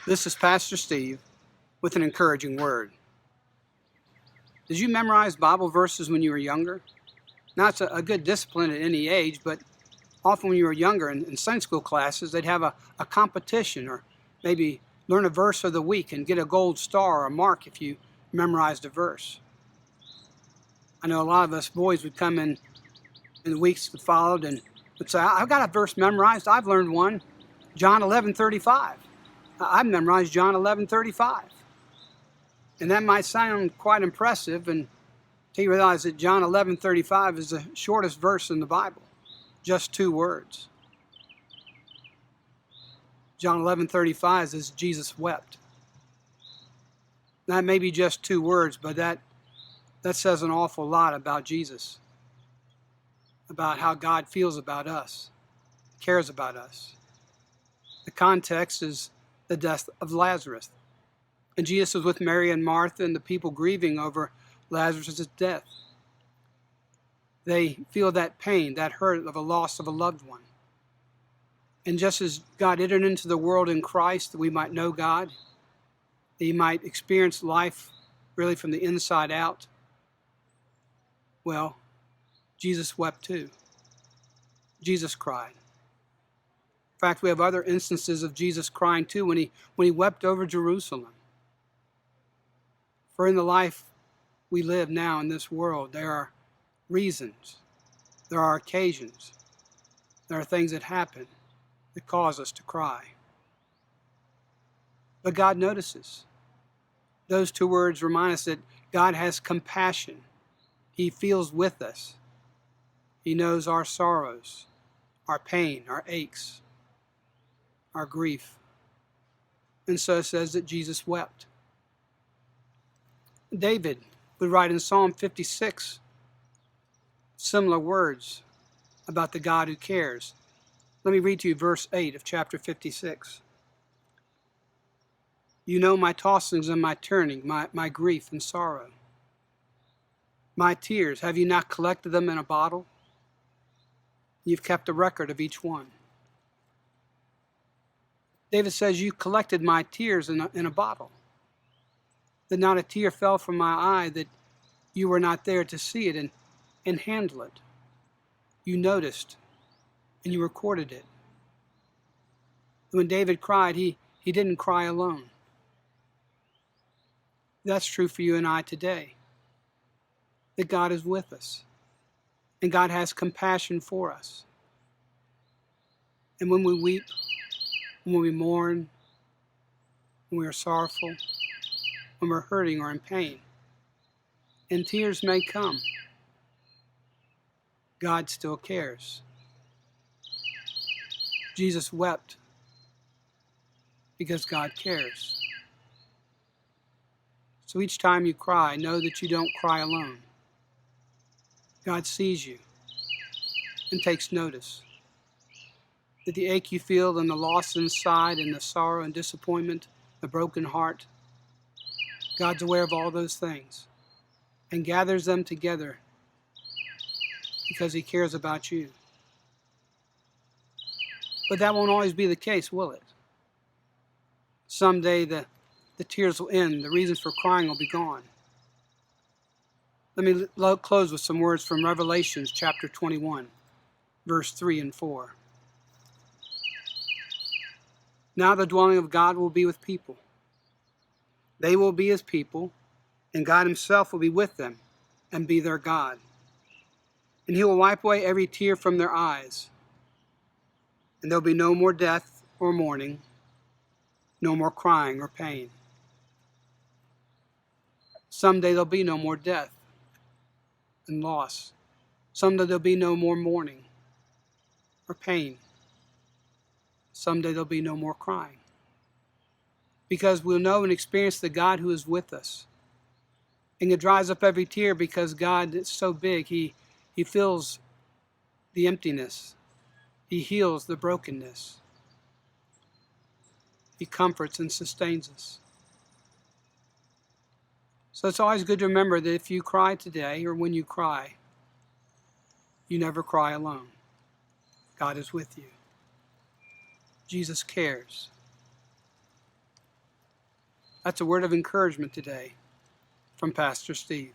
This is Pastor Steve with an encouraging word. Did you memorize Bible verses when you were younger? Now, it's a good discipline at any age, but often when you were younger in Sunday school classes, they'd have a competition, or maybe learn a verse of the week and get a gold star or a mark if you memorized a verse. I know a lot of us boys would come in the weeks that followed and would say, I've got a verse memorized. I've learned one, John 11:35. I've memorized John 11:35. And that might sound quite impressive until you realize that John 11:35 is the shortest verse in the Bible, just 2 words. John 11:35 says Jesus wept. That may be just 2 words, but that says an awful lot about Jesus, about how God feels about us, cares about us. The context is the death of Lazarus. And Jesus was with Mary and Martha and the people grieving over Lazarus' death. They feel that pain, that hurt of a loss of a loved one. And just as God entered into the world in Christ that we might know God, that He might experience life really from the inside out, well, Jesus wept too. Jesus cried. In fact, we have other instances of Jesus crying too when he wept over Jerusalem. For in the life we live now in this world, there are reasons, there are occasions, there are things that happen that cause us to cry. But God notices. Those 2 words remind us that God has compassion. He feels with us. He knows our sorrows, our pain, our aches, our grief. And so it says that Jesus wept. David would write in Psalm 56 similar words about the God who cares. Let me read to you verse 8 of chapter 56. You know my tossings and my turning, my grief and sorrow. My tears, have you not collected them in a bottle? You've kept a record of each one. David says, you collected my tears in a bottle, that not a tear fell from my eye, that you were not there to see it and handle it. You noticed and you recorded it. When David cried, he didn't cry alone. That's true for you and I today, that God is with us and God has compassion for us. And when we weep, when we mourn, when we are sorrowful, when we're hurting or in pain, and tears may come, God still cares. Jesus wept because God cares. So each time you cry, know that you don't cry alone. God sees you and takes notice. That the ache you feel and the loss inside and the sorrow and disappointment, the broken heart, God's aware of all those things and gathers them together because He cares about you. But that won't always be the case, will it? Someday the tears will end, the reasons for crying will be gone. Let me close with some words from Revelation chapter 21, verse 3 and 4. Now the dwelling of God will be with people. They will be His people, and God Himself will be with them and be their God. And He will wipe away every tear from their eyes. And there'll be no more death or mourning, no more crying or pain. Someday there'll be no more death and loss. Someday there'll be no more mourning or pain. Someday there'll be no more crying. Because we'll know and experience the God who is with us. And it dries up every tear because God is so big. He fills the emptiness. He heals the brokenness. He comforts and sustains us. So it's always good to remember that if you cry today or when you cry, you never cry alone. God is with you. Jesus cares. That's a word of encouragement today from Pastor Steve.